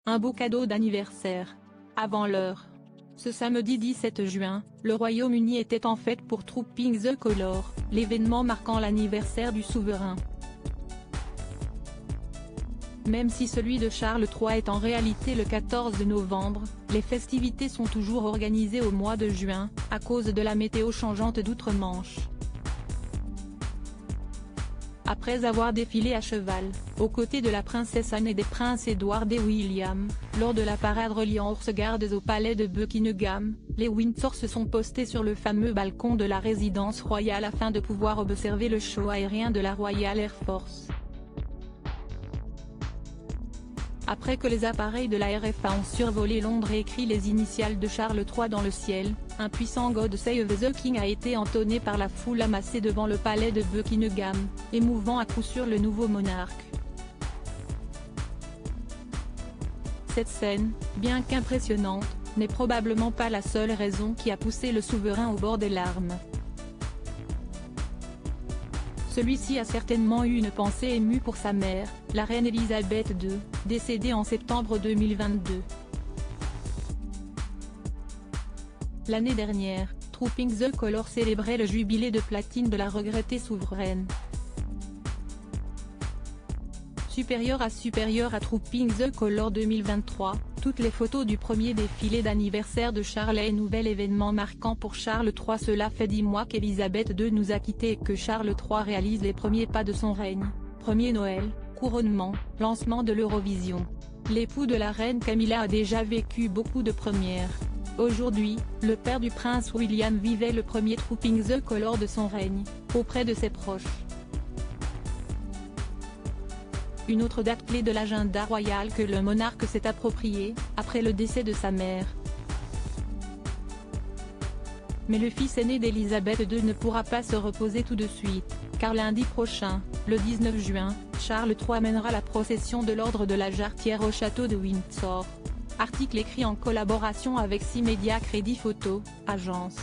un beau cadeau d'anniversaire. Avant l'heure. Ce samedi 17 juin, le Royaume-Uni était en fête pour Trooping the Colour, l'événement marquant l'anniversaire du souverain. Même si celui de Charles III est en réalité le 14 novembre, les festivités sont toujours organisées au mois de juin, à cause de la météo changeante d'outre-Manche. Après avoir défilé à cheval, aux côtés de la princesse Anne et des princes Édouard et William, lors de la parade reliant Horse-Guards au palais de Buckingham, les Windsor se sont postés sur le fameux balcon de la résidence royale afin de pouvoir observer le show aérien de la Royal Air Force. Après que les appareils de la RFA ont survolé Londres et écrit les initiales de Charles III dans le ciel, un puissant God Save the King a été entonné par la foule amassée devant le palais de Buckingham, émouvant à coup sûr le nouveau monarque. Cette scène, bien qu'impressionnante, n'est probablement pas la seule raison qui a poussé le souverain au bord des larmes. Celui-ci a certainement eu une pensée émue pour sa mère, la reine Elisabeth II, décédée en septembre 2022. L'année dernière, Trooping the Colour célébrait le jubilé de platine de la regrettée souveraine. Supérieur à Trooping the Colour 2023, toutes les photos du premier défilé d'anniversaire de Charles est nouvel événement marquant pour Charles III. Cela fait 10 mois qu'Elisabeth II nous a quittés et que Charles III réalise les premiers pas de son règne. Premier Noël, couronnement, lancement de l'Eurovision. L'époux de la reine Camilla a déjà vécu beaucoup de premières. Aujourd'hui, le père du prince William vivait le premier Trooping the Colour de son règne, auprès de ses proches. Une autre date clé de l'agenda royal que le monarque s'est appropriée, après le décès de sa mère. Mais le fils aîné d'Elisabeth II ne pourra pas se reposer tout de suite, car lundi prochain, le 19 juin, Charles III mènera la procession de l'ordre de la Jarretière au château de Windsor. Article écrit en collaboration avec 6 médias Crédit Photo, agence.